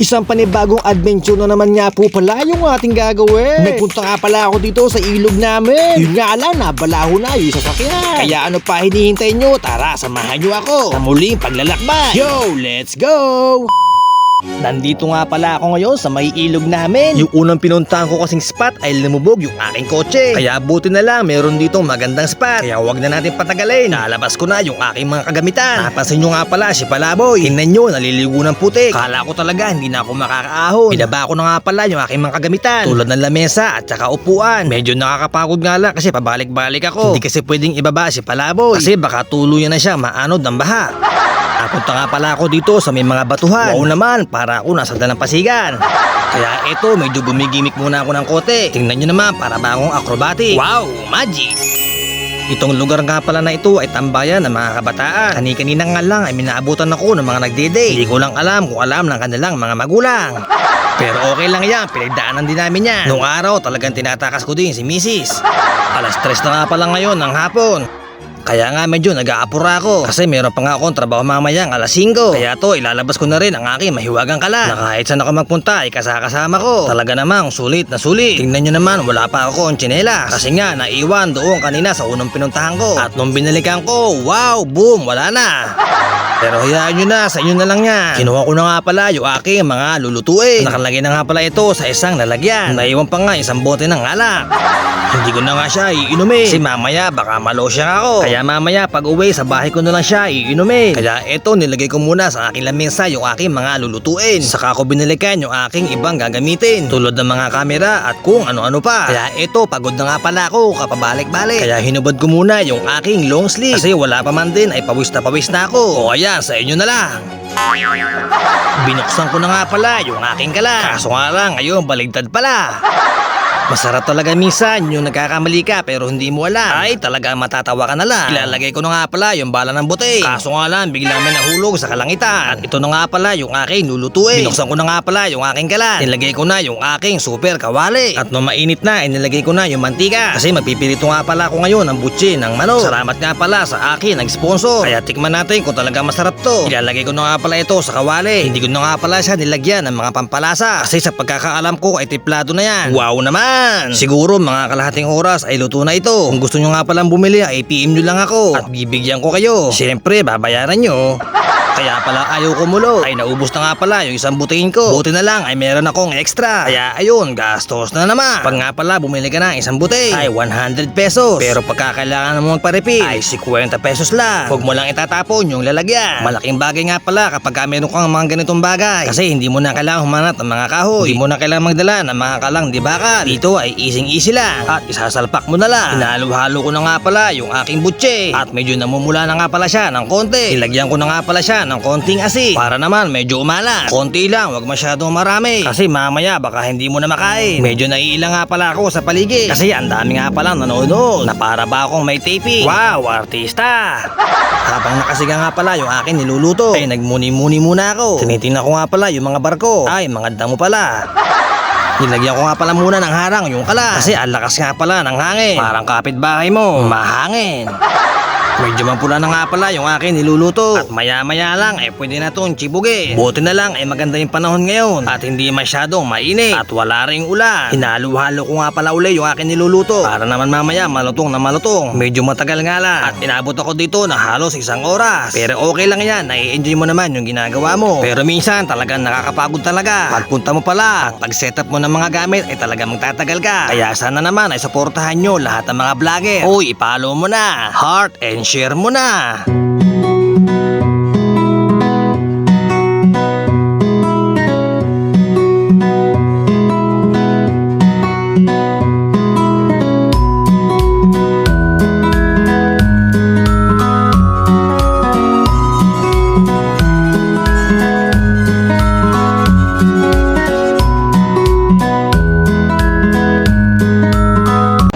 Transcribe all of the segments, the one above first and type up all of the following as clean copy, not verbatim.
Isang panibagong adventure na naman nga po pala yung ating gagawin. Nagpunta nga pala ako dito sa ilog namin. Yun nga lang, nabalaho na yung sasakyan. Kaya ano pa hinihintay nyo? Tara, samahan nyo ako sa muling paglalakbay. Yo, let's go! Nandito nga pala ako ngayon sa may ilog namin. Yung unang pinuntahan ko kasing spot ay lumubog yung aking kotse. Kaya buti na lang meron ditong magandang spot. Kaya wag na natin patagalin. Nalabas ko na yung aking mga kagamitan. Napansin nyo nga pala si Palaboy. Tingnan nyo, naliligo ng putik. Kala ko talaga hindi na ako makakaahon. Pinaba ko na nga pala yung aking mga kagamitan. Tulad ng lamesa at saka upuan. Medyo nakakapagod nga lang kasi pabalik-balik ako. Hindi kasi pwedeng ibaba si Palaboy. Kasi baka tuluyan na siya maanod ng baha. Napunta nga pala ako dito sa may mga batuhan. Wow naman, para ako nasa dalampasigan. Kaya eto, medyo gumigimik muna ako ng kote. Tingnan nyo naman, para ba akong acrobatic. Wow, magic! Itong lugar nga pala na ito ay tambayan ng mga kabataan. Kani-kanina nga lang ay minaabutan ako ng mga nagde-date. Hindi ko lang alam kung alam ng kanilang mga magulang. Pero okay lang yan, pinagdaanan din namin yan. Noong araw talagang tinatakas ko din si Mrs. Alas 3 na nga pala ngayon ng hapon. Kaya nga medyo nag-aapura ako kasi meron pa nga akong trabaho mamayang alas 5. Kaya to ilalabas ko na rin ang aking mahiwagang kalan na kahit saan ako magpunta ay kasakasama ko. Talaga namang sulit na sulit. Tingnan nyo naman, wala pa ako ang tsinelas kasi nga naiwan doon kanina sa unang pinuntahan ko. At nung binalikan ko, wow, boom, wala na. Pero hayaan nyo na, sa inyo na lang yan. Kinuha ko na nga pala yung aking mga lulutuin. Nakalagay na nga pala ito sa isang lalagyan. Naiwan pa nga isang bote ng alak. Hindi ko na nga siya iinumin kasi mamaya baka malosya ako. Kaya mamaya pag uwi sa bahay ko na lang siya iinumin. Kaya eto nilagay ko muna sa aking lamesa yung aking mga lulutuin. Saka ko binalikan yung aking ibang gagamitin. Tulad ng mga kamera at kung ano-ano pa. Kaya eto pagod na nga pala ako kapabalik-balik. Kaya hinubad ko muna yung aking long sleeve. Kasi wala pa man din ay pawis na ako. O ayan, sa inyo na lang. Binuksan ko na nga pala yung aking kalan. Kaso nga lang ngayon baligtad pala. Masarap talaga minsan yung nagkakamali ka pero hindi mo alam. Ay talaga matatawa ka na lang. Ilalagay ko na nga pala yung bala ng butik. Kaso nga lang biglang may nahulog sa kalangitan. At ito na nga pala yung aking lulutuin. Binuksan ko na nga pala yung aking kalan. Nilagay ko na yung aking super kawali. At nung mainit na inilagay ko na yung mantika. Kasi magpipirito nga pala ako ngayon ng butsi ng manok. Salamat nga pala sa akin nag-sponsor. Kaya tikman natin kung talaga masarap to. Ilalagay ko na nga pala ito sa kawali. Hindi ko na nga pala siya nilagyan ng mga pampalasa. Kasi sa pagkakaalam ko ay tiplado na yan. Wow naman! Siguro mga kalahating oras ay luto na ito. Kung gusto nyo nga palang bumili ay PM nyo lang ako at bibigyan ko kayo. Siyempre babayaran nyo. Kaya pala ayaw kumulo ay naubos na nga pala yung isang butihin ko. Buti na lang ay meron akong extra. Kaya ayun, gastos na naman. Pag nga pala bumili ka ng isang butin ay 100 pesos. Pero pagka kailangan mo magpa-refill ay 50 pesos lang. Huwag mo lang itatapon yung lalagyan. Malaking bagay nga pala kapag meron kang mga ganitong bagay. Kasi hindi mo na kailangan humanap ng mga kahoy. Hindi mo na kailangan magdala ng mga kalang di bakal. Dito ay easy lang. At isasalpak mo na lang. Hinalo-halo ko na nga pala yung aking butse. At medyo namumula na nga pala siya ng konti. Ilagyan ko na nga pala siya ng konting asin para naman medyo umalat. Konti lang, wag masyadong marami kasi mamaya baka hindi mo na makain. Medyo naiilang nga pala ako sa paligid kasi ang dami nga pala nanonood na para ba akong may taping. Wow, artista! Habang nakasiga nga pala yung akin niluluto ay nagmuni-muni muna ako. Tinitingnan ko nga pala yung mga barko. Ay, mga damo pala. Nilagyan ko nga pala muna ng harang yung kalan kasi ang lakas nga pala ng hangin. Parang kapitbahay mo, mahangin. Medyo mapula na nga pala yung akin niluluto. At maya-maya lang pwede na itong chibugin. Buti na lang maganda yung panahon ngayon at hindi masyadong mainit at wala ring ulan. Hinalo-halo ko nga pala uli yung akin niluluto para naman mamaya malutong na malutong. Medyo matagal nga lang at inabot ako dito na halos 1 oras. Pero okay lang yan, nai-enjoy mo naman yung ginagawa mo. Pero minsan talagang nakakapagod talaga. Pagpunta mo pala at pag-setup mo ng mga gamit ay talagang magtatagal ka. Kaya sana naman ay suportahan nyo lahat ng mga vlogger. Uy, i-follow mo na, heart and share mo na.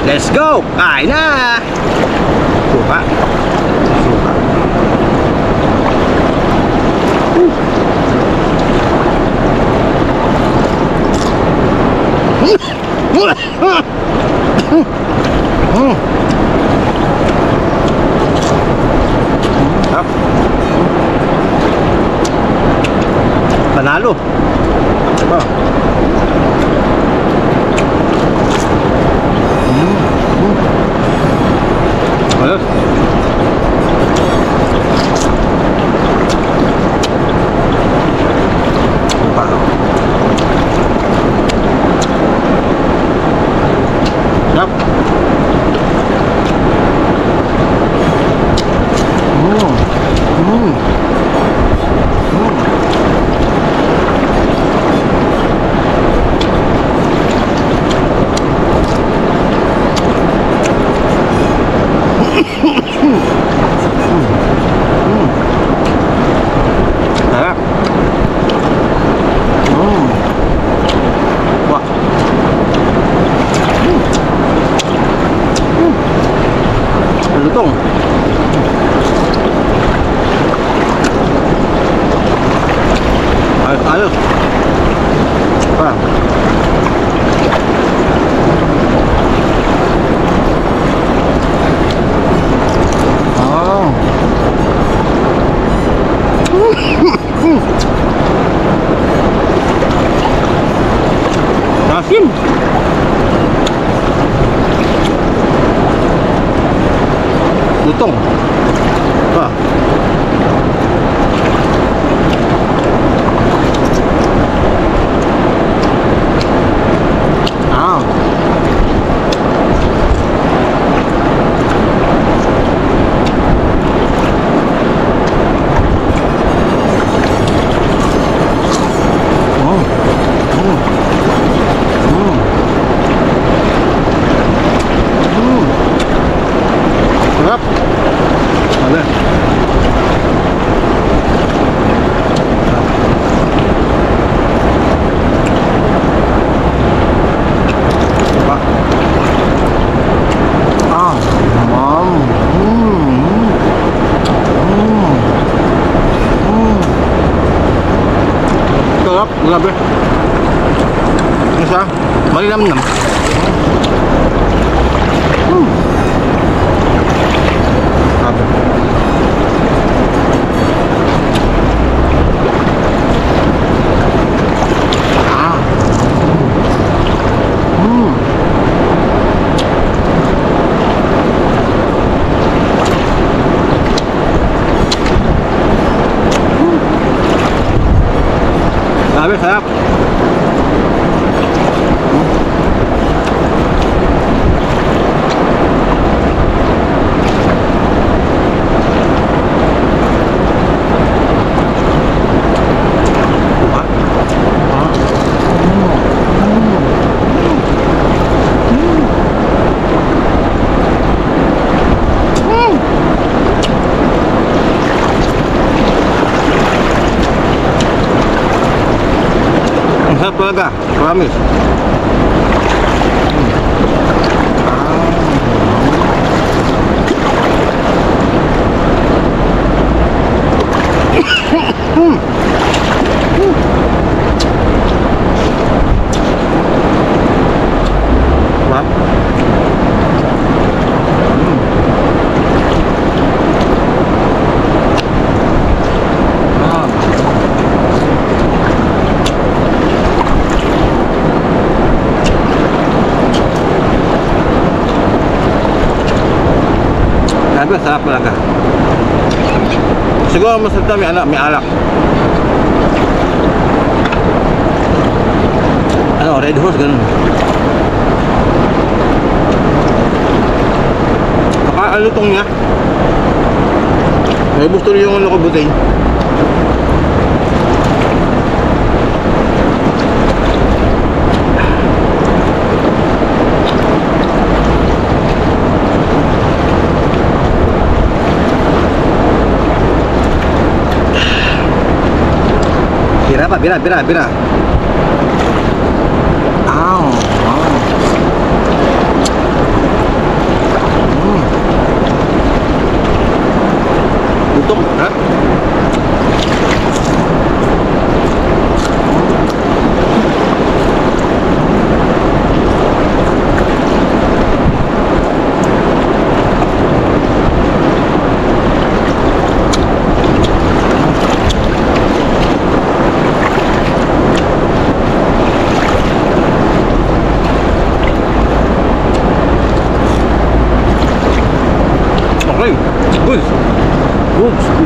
Let's go! Kain na! Suka. Panalo. Diba? Ayos. Diba? Yap. Sarap. Wah. Lutong. Ayos, ayos. Parang. Asin. Lutong. Apa? Ah. Sarap. Ada. Apa? Ah, mam. Sarap, grabe. Isa, malinamnam. Grabe. Ah. Grabe, sarap. Ang sarap talaga, promise. Sarap. Grabe, sarap talaga. Siguro masarap may alak. Ano, Red Horse, ganun. Alutong niya. May gusto rin yung ano ko butay. Bira pa, bira. Ow, wow. Lutong, ha? Aray! Good! Good!